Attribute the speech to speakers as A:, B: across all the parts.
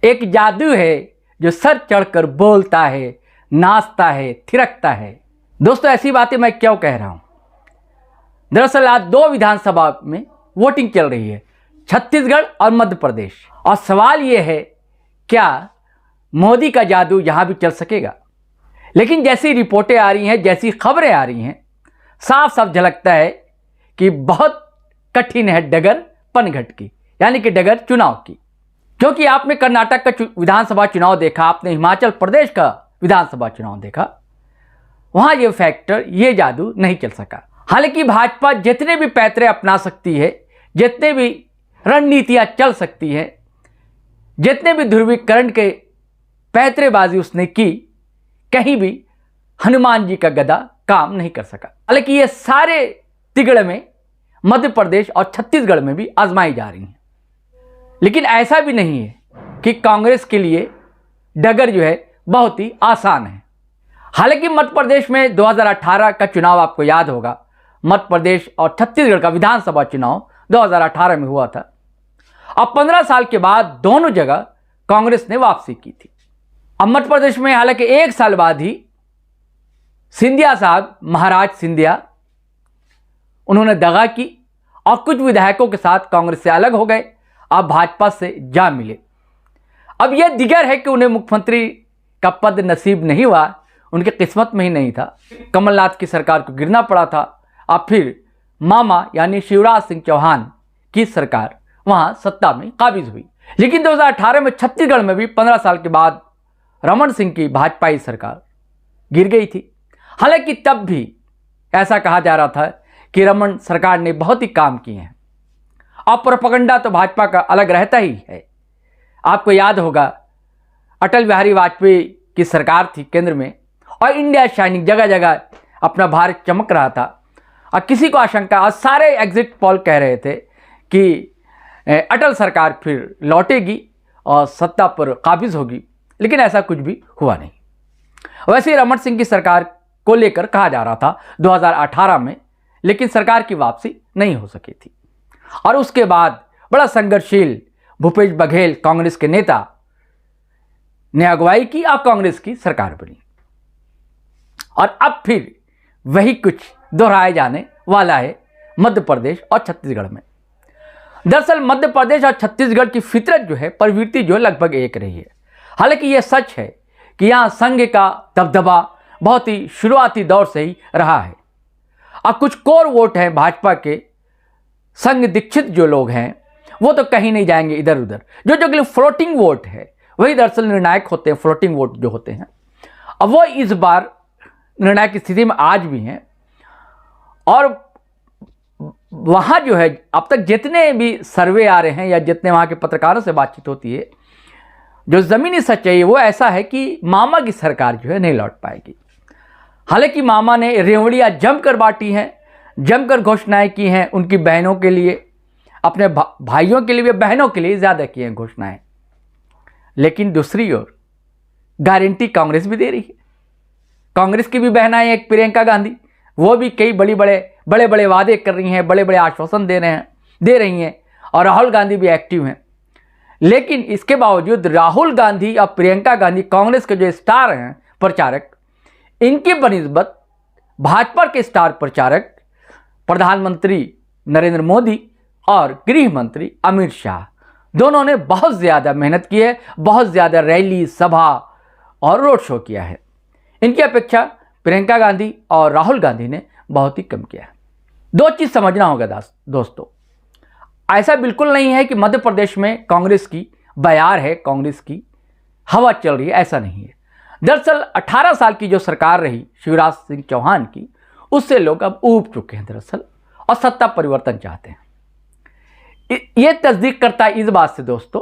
A: एक जादू है जो सर चढ़कर बोलता है, नाचता है, थिरकता है। दोस्तों, ऐसी बातें मैं क्यों कह रहा हूं? दरअसल आज दो विधानसभा में वोटिंग चल रही है, छत्तीसगढ़ और मध्य प्रदेश। और सवाल यह है, क्या मोदी का जादू यहां भी चल सकेगा? लेकिन जैसी रिपोर्टें आ रही हैं, जैसी खबरें आ रही हैं, साफ साफ झलकता है कि बहुत कठिन है डगर पनघट की, यानी कि डगर चुनाव की। क्योंकि आपने कर्नाटक का विधानसभा चुनाव देखा, आपने हिमाचल प्रदेश का विधानसभा चुनाव देखा, वहां ये फैक्टर, ये जादू नहीं चल सका। हालांकि भाजपा जितने भी पैतरे अपना सकती है, जितने भी रणनीतियां चल सकती है, जितने भी ध्रुवीकरण के पैतरेबाजी उसने की, कहीं भी हनुमान जी का गदा काम नहीं कर सका। हालांकि ये सारे तिगड़ में मध्य प्रदेश और छत्तीसगढ़ में भी आजमाई जा रही हैं। लेकिन ऐसा भी नहीं है कि कांग्रेस के लिए डगर जो है बहुत ही आसान है। हालांकि मध्य प्रदेश में 2018 का चुनाव आपको याद होगा, मध्य प्रदेश और छत्तीसगढ़ का विधानसभा चुनाव 2018 में हुआ था। अब 15 साल के बाद दोनों जगह कांग्रेस ने वापसी की थी। अब मध्य प्रदेश में हालांकि 1 साल बाद ही सिंधिया साहब, महाराज सिंधिया, उन्होंने दगा की और कुछ विधायकों के साथ कांग्रेस से अलग हो गए, अब भाजपा से जा मिले। अब यह दिगर है कि उन्हें मुख्यमंत्री का पद नसीब नहीं हुआ, उनकी किस्मत में ही नहीं था। कमलनाथ की सरकार को गिरना पड़ा था। अब फिर मामा यानी शिवराज सिंह चौहान की सरकार वहां सत्ता में काबिज हुई। लेकिन 2018 में छत्तीसगढ़ में भी 15 साल के बाद रमन सिंह की भाजपाई सरकार गिर गई थी। हालांकि तब भी ऐसा कहा जा रहा था कि रमन सरकार ने बहुत ही काम किए हैं। और प्रोपेगेंडा तो भाजपा का अलग रहता ही है। आपको याद होगा, अटल बिहारी वाजपेयी की सरकार थी केंद्र में, और इंडिया शाइनिंग, जगह जगह अपना भारत चमक रहा था। और किसी को आशंका, और सारे एग्जिट पोल कह रहे थे कि अटल सरकार फिर लौटेगी और सत्ता पर काबिज होगी, लेकिन ऐसा कुछ भी हुआ नहीं। वैसे ही रमन सिंह की सरकार को लेकर कहा जा रहा था 2018 में, लेकिन सरकार की वापसी नहीं हो सकी थी। और उसके बाद बड़ा संघर्षशील भूपेश बघेल, कांग्रेस के नेता, ने अगुवाई की और कांग्रेस की सरकार बनी। और अब फिर वही कुछ दोहराए जाने वाला है मध्य प्रदेश और छत्तीसगढ़ में। दरअसल मध्य प्रदेश और छत्तीसगढ़ की फितरत जो है, प्रवृत्ति जो लगभग एक रही है। हालांकि यह सच है कि यहाँ संघ का दबदबा बहुत ही शुरुआती दौर से ही रहा है। अब कुछ कोर वोट हैं भाजपा के, संघ दीक्षित जो लोग हैं, वो तो कहीं नहीं जाएंगे इधर उधर। जो फ्लोटिंग वोट है, वही दरअसल निर्णायक होते हैं। फ्लोटिंग वोट जो होते हैं, अब वो इस बार निर्णायक की स्थिति में आज भी हैं। और वहाँ जो है, अब तक जितने भी सर्वे आ रहे हैं या जितने वहाँ के पत्रकारों से बातचीत होती है, जो ज़मीनी सच्चाई वो ऐसा है कि मामा की सरकार जो है नहीं लौट पाएगी। हालांकि मामा ने रेवड़ियाँ जमकर बांटी हैं, जमकर घोषणाएं की हैं उनकी बहनों के लिए, अपने भाइयों के लिए भी, बहनों के लिए ज़्यादा की हैं घोषणाएं। लेकिन दूसरी ओर गारंटी कांग्रेस भी दे रही है। कांग्रेस की भी बहनाएं, एक प्रियंका गांधी, वो भी कई बड़े बड़े वादे कर रही हैं, बड़े बड़े आश्वासन दे रही हैं। और राहुल गांधी भी एक्टिव हैं। लेकिन इसके बावजूद राहुल गांधी और प्रियंका गांधी, कांग्रेस के जो स्टार हैं प्रचारक, इनकी बनिस्बत भाजपा के स्टार प्रचारक प्रधानमंत्री नरेंद्र मोदी और गृह मंत्री अमित शाह, दोनों ने बहुत ज़्यादा मेहनत की है, बहुत ज़्यादा रैली, सभा और रोड शो किया है। इनकी अपेक्षा प्रियंका गांधी और राहुल गांधी ने बहुत ही कम किया है। दो चीज़ समझना होगा दोस्तों, ऐसा बिल्कुल नहीं है कि मध्य प्रदेश में कांग्रेस की बयार है, कांग्रेस की हवा चल रही है, ऐसा नहीं है। दरअसल 18 साल की जो सरकार रही शिवराज सिंह चौहान की, उससे लोग अब ऊब चुके हैं दरअसल, और सत्ता परिवर्तन चाहते हैं। ये तस्दीक करता है इस बात से दोस्तों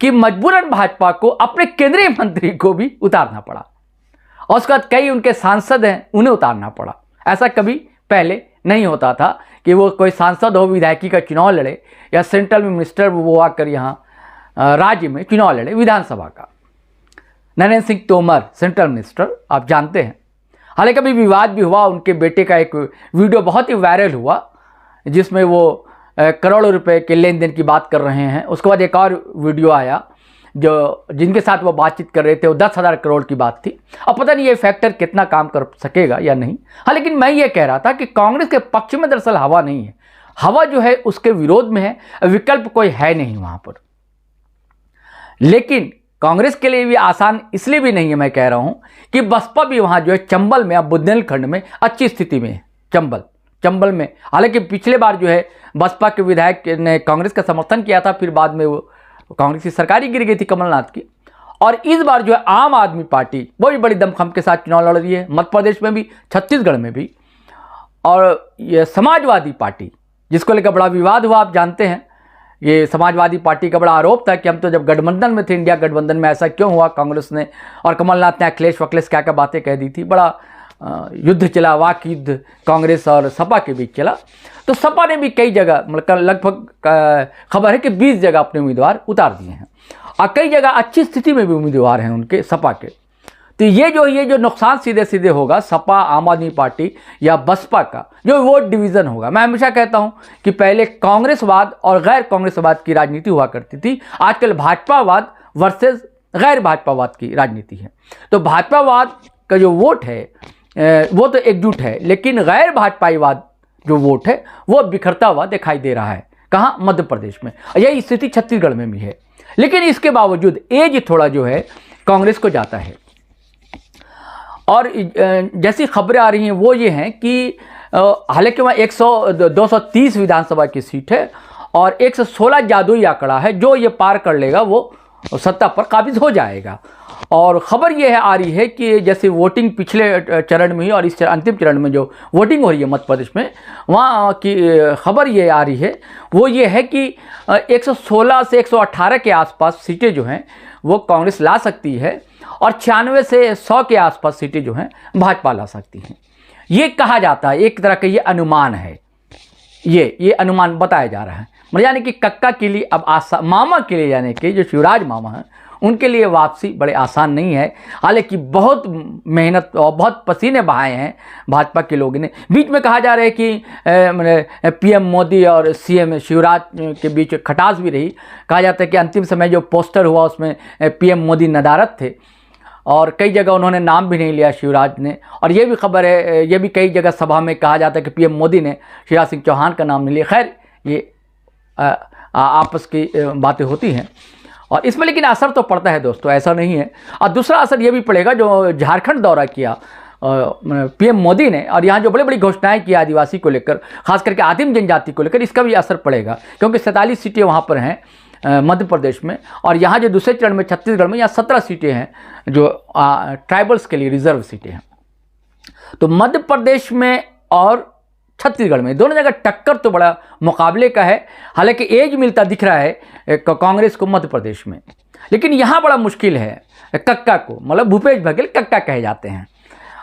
A: कि मजबूरन भाजपा को अपने केंद्रीय मंत्री को भी उतारना पड़ा, और उसके बाद कई उनके सांसद हैं, उन्हें उतारना पड़ा। ऐसा कभी पहले नहीं होता था कि वो कोई सांसद हो, विधायकी का चुनाव लड़े, या सेंट्रल मिनिस्टर वो आकर यहाँ राज्य में चुनाव लड़े विधानसभा का। नरेंद्र सिंह तोमर सेंट्रल मिनिस्टर, आप जानते हैं। हालांकि अभी विवाद भी हुआ, उनके बेटे का एक वीडियो बहुत ही वायरल हुआ जिसमें वो करोड़ों रुपए के लेन देन की बात कर रहे हैं। उसके बाद एक और वीडियो आया जो जिनके साथ वो बातचीत कर रहे थे वो 10,000 करोड़ की बात थी। अब पता नहीं ये फैक्टर कितना काम कर सकेगा या नहीं। हाँ, लेकिन मैं ये कह रहा था कि कांग्रेस के पक्ष में दरअसल हवा नहीं है, हवा जो है उसके विरोध में है, विकल्प कोई है नहीं वहाँ पर। लेकिन कांग्रेस के लिए भी आसान इसलिए भी नहीं है, मैं कह रहा हूँ कि बसपा भी वहाँ जो है चंबल में, अब बुंदेलखंड में अच्छी स्थिति में है। चंबल में हालांकि पिछले बार जो है बसपा के विधायक ने कांग्रेस का समर्थन किया था, फिर बाद में वो कांग्रेस की सरकार ही गिर गई थी कमलनाथ की। और इस बार जो है आम आदमी पार्टी बहुत बड़ी दमखम के साथ चुनाव लड़ रही है, मध्य प्रदेश में भी, छत्तीसगढ़ में भी। और ये समाजवादी पार्टी जिसको लेकर बड़ा विवाद हुआ, आप जानते हैं, ये समाजवादी पार्टी का बड़ा आरोप था कि हम तो जब गठबंधन में थे, इंडिया गठबंधन में, ऐसा क्यों हुआ कांग्रेस ने और कमलनाथ ने अखिलेश वखिलेश क्या क्या बातें कह दी थी। बड़ा युद्ध चला, वाक युद्ध कांग्रेस और सपा के बीच चला। तो सपा ने भी कई जगह, मतलब लगभग खबर है कि 20 जगह अपने उम्मीदवार उतार दिए हैं और कई जगह अच्छी स्थिति में भी उम्मीदवार हैं उनके सपा के। तो ये जो नुकसान सीधे सीधे होगा सपा, आम आदमी पार्टी या बसपा का जो वोट डिवीज़न होगा। मैं हमेशा कहता हूं कि पहले कांग्रेसवाद और गैर कांग्रेसवाद की राजनीति हुआ करती थी, आजकल भाजपावाद वर्सेस गैर भाजपावाद की राजनीति है। तो भाजपावाद का जो वोट है वो तो एकजुट है, लेकिन गैर भाजपाईवाद जो वोट है वो बिखरता हुआ दिखाई दे रहा है। कहाँ? मध्य प्रदेश में। यही स्थिति छत्तीसगढ़ में भी है। लेकिन इसके बावजूद एज थोड़ा जो है कांग्रेस को जाता है। और जैसी खबरें आ रही हैं वो ये हैं कि हालांकि वहाँ 230 विधानसभा की सीट है और 116 जादुई आंकड़ा है, जो ये पार कर लेगा वो सत्ता पर काबिज हो जाएगा। और ख़बर ये है आ रही है कि जैसे वोटिंग पिछले चरण में ही और इस अंतिम चरण में जो वोटिंग हो रही है मध्य प्रदेश में, वहाँ की खबर ये आ रही है वो ये है कि 116 से 118 के आसपास सीटें जो हैं वो कांग्रेस ला सकती है और 96 से 100 के आसपास सीटें जो हैं भाजपा ला सकती हैं। ये कहा जाता है, एक तरह का ये अनुमान है, ये अनुमान बताया जा रहा है। मतलब यानी कि कक्का के लिए अब मामा के लिए, यानी कि जो शिवराज मामा हैं उनके लिए वापसी बड़े आसान नहीं है। हालांकि बहुत मेहनत और बहुत पसीने बहाए हैं भाजपा के लोगों ने। बीच में कहा जा रहा है कि पीएम मोदी और सीएम शिवराज के बीच खटास भी रही। कहा जाता है कि अंतिम समय जो पोस्टर हुआ उसमें पीएम मोदी नदारत थे और कई जगह उन्होंने नाम भी नहीं लिया शिवराज ने। और ये भी खबर है, ये भी कई जगह सभा में कहा जाता है कि पीएम मोदी ने शिवराज सिंह चौहान का नाम नहीं लिया। खैर ये आपस की बातें होती हैं और इसमें लेकिन असर तो पड़ता है दोस्तों, ऐसा नहीं है। और दूसरा असर ये भी पड़ेगा, जो झारखंड दौरा किया पीएम मोदी ने और यहाँ जो बड़ी बड़ी घोषणाएं की आदिवासी को लेकर, खास करके आदिम जनजाति को लेकर, इसका भी असर पड़ेगा क्योंकि 47 सीटें वहाँ पर हैं मध्य प्रदेश में। और यहाँ जो दूसरे चरण में छत्तीसगढ़ में यहाँ 17 सीटें हैं जो ट्राइबल्स के लिए रिजर्व सीटें हैं। तो मध्य प्रदेश में और छत्तीसगढ़ में दोनों जगह टक्कर तो बड़ा मुकाबले का है। हालांकि एज मिलता दिख रहा है कांग्रेस को मध्य प्रदेश में, लेकिन यहाँ बड़ा मुश्किल है कक्का को, मतलब भूपेश बघेल कक्का कहे जाते हैं।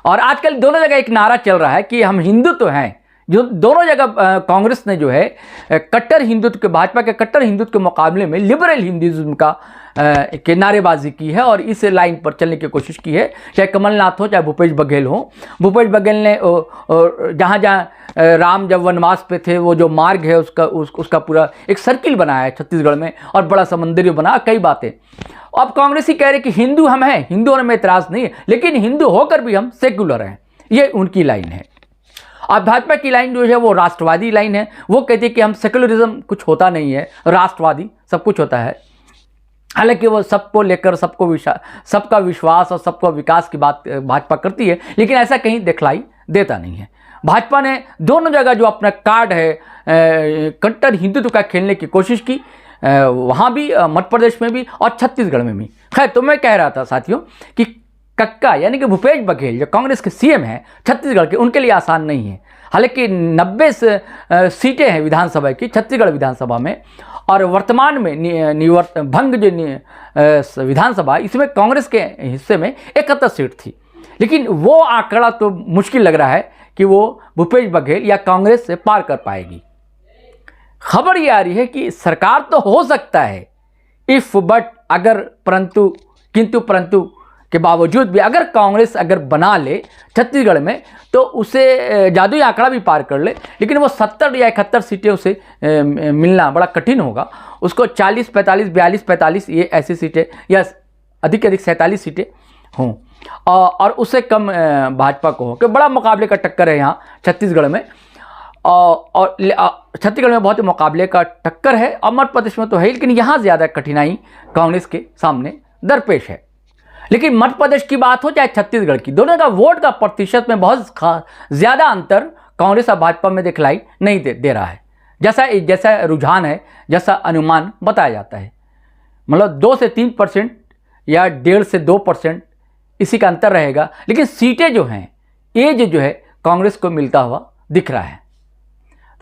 A: और आजकल दोनों जगह एक नारा चल रहा है कि हम हिंदू तो हैं, जो दोनों जगह कांग्रेस ने जो है कट्टर हिंदुत्व के, भाजपा के कट्टर हिंदुत्व के मुकाबले में लिबरल हिंदुइज्म का के नारेबाजी की है और इस लाइन पर चलने की कोशिश की है। चाहे कमलनाथ हो चाहे भूपेश बघेल हो। भूपेश बघेल ने जहाँ जहाँ राम जब वनवास पे थे वो जो मार्ग है उसका पूरा एक सर्किल बनाया है छत्तीसगढ़ में और बड़ा समंदरी बना कई बातें। अब कांग्रेस ही कह रहे कि हिंदू हम हैं, हिंदू होने में इतराज़ नहीं है, लेकिन हिंदू होकर भी हम सेक्युलर हैं। ये उनकी लाइन है। अब भाजपा की लाइन जो है वो राष्ट्रवादी लाइन है। वो कहती है कि हम सेक्युलरिज्म कुछ होता नहीं है, राष्ट्रवादी सब कुछ होता है। हालांकि वो सबको लेकर सबका विश्वास और सबका विकास की बात भाजपा करती है, लेकिन ऐसा कहीं दिखलाई देता नहीं है। भाजपा ने दोनों जगह जो अपना कार्ड है कट्टर हिंदुत्व का खेलने की कोशिश की, वहाँ भी मध्य प्रदेश में भी और छत्तीसगढ़ में भी। खैर, तो मैं कह रहा था साथियों कि कक्का यानी कि भूपेश बघेल जो कांग्रेस के सीएम हैं छत्तीसगढ़ के, उनके लिए आसान नहीं है। हालांकि 90 सीटें हैं विधानसभा की छत्तीसगढ़ विधानसभा में, और वर्तमान में भंग जो विधानसभा इसमें कांग्रेस के हिस्से में 71 सीट थी। लेकिन वो आंकड़ा तो मुश्किल लग रहा है कि वो भूपेश बघेल या कांग्रेस से पार कर पाएगी। खबर ये आ रही है कि सरकार तो हो सकता है इफ बट अगर परंतु किंतु परंतु के बावजूद भी अगर कांग्रेस अगर बना ले छत्तीसगढ़ में तो उसे जादुई आंकड़ा भी पार कर ले, लेकिन वो 70 या 71 सीटें उसे मिलना बड़ा कठिन होगा। उसको 40, 45, 42, 45 ये ऐसी सीटें या अधिक 47 सीटें हों और उससे कम भाजपा को हो, कि बड़ा मुकाबले का टक्कर है यहाँ छत्तीसगढ़ में। और छत्तीसगढ़ में बहुत ही मुकाबले का टक्कर है और मध्य प्रदेश में तो है, लेकिन यहाँ ज़्यादा कठिनाई कांग्रेस के सामने दरपेश है। लेकिन मध्य प्रदेश की बात हो चाहे छत्तीसगढ़ की, दोनों का वोट का प्रतिशत में बहुत ज़्यादा अंतर कांग्रेस और भाजपा में दिखलाई नहीं दे रहा है, जैसा रुझान है, जैसा अनुमान बताया जाता है। मतलब 2 से 3% या 1.5 से 2% इसी का अंतर रहेगा, लेकिन सीटें जो हैं एज जो है कांग्रेस को मिलता हुआ दिख रहा है।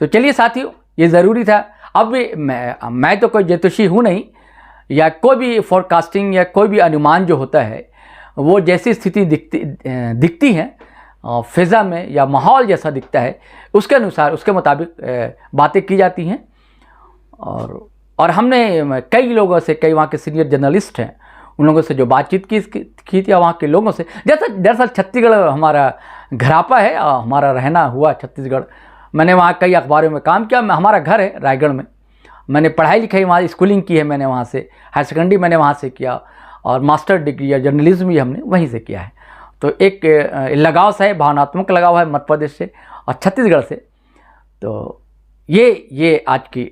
A: तो चलिए साथियों, ये ज़रूरी था। अब मैं तो कोई ज्योतिषी हूँ नहीं, या कोई भी फोरकास्टिंग या कोई भी अनुमान जो होता है वो जैसी स्थिति दिखती है फिज़ा में या माहौल जैसा दिखता है उसके अनुसार उसके मुताबिक बातें की जाती हैं। और हमने कई लोगों से, कई वहाँ के सीनियर जर्नलिस्ट हैं, उन लोगों से जो बातचीत की थी वहाँ के लोगों से, जैसा दरअसल छत्तीसगढ़ हमारा घरापा है, हमारा रहना हुआ छत्तीसगढ़। मैंने वहाँ कई अखबारों में काम किया, हमारा घर है रायगढ़ में, मैंने पढ़ाई लिखाई वहाँ स्कूलिंग की है, मैंने वहाँ से हायर सेकेंडरी मैंने वहाँ से किया और मास्टर डिग्री या जर्नलिज्म भी हमने वहीं से किया है। तो एक लगाव सा है, भावनात्मक लगाव है मध्य प्रदेश से और छत्तीसगढ़ से। तो ये आज की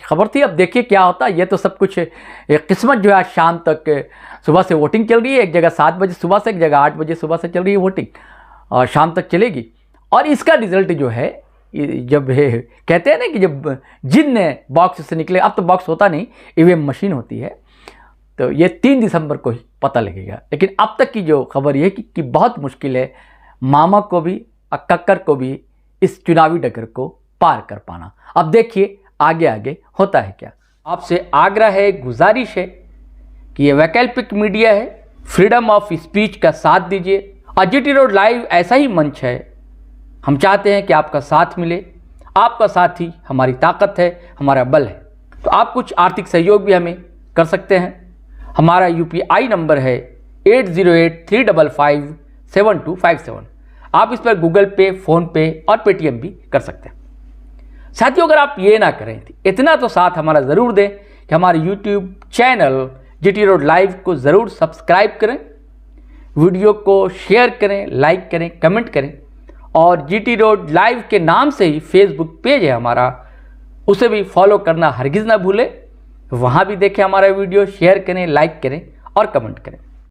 A: खबर थी। अब देखिए क्या होता है। ये तो सब कुछ किस्मत जो है, शाम तक सुबह से वोटिंग चल रही है, एक जगह 7 बजे सुबह से, एक जगह 8 बजे सुबह से चल रही है वोटिंग और शाम तक चलेगी। और इसका रिजल्ट जो है, जब कहते हैं ना कि जब जिन बॉक्स से निकले, अब तो बॉक्स होता नहीं, ईवीएम मशीन होती है, तो ये 3 दिसंबर को ही पता लगेगा। लेकिन अब तक की जो खबर ये कि बहुत मुश्किल है मामा को भी और कक्कर को भी इस चुनावी डगर को पार कर पाना। अब देखिए आगे आगे होता है क्या। आपसे आग्रह है, गुजारिश है कि ये वैकल्पिक मीडिया है, फ्रीडम ऑफ स्पीच का साथ दीजिए। और जीटी रोड लाइव ऐसा ही मंच है, हम चाहते हैं कि आपका साथ मिले। आपका साथ ही हमारी ताकत है, हमारा बल है। तो आप कुछ आर्थिक सहयोग भी हमें कर सकते हैं। हमारा UPI नंबर है 8083557257। आप इस पर गूगल पे, फ़ोन पे और पेटीएम भी कर सकते हैं। साथियों, अगर आप ये ना करें, इतना तो साथ हमारा ज़रूर दें कि हमारे YouTube channel GT road live को ज़रूर सब्सक्राइब करें, वीडियो को शेयर करें, लाइक करें, कमेंट करें। और जीटी रोड लाइव के नाम से ही फेसबुक पेज है हमारा, उसे भी फॉलो करना हरगिज़ ना भूलें। वहाँ भी देखें हमारा वीडियो, शेयर करें, लाइक करें और कमेंट करें।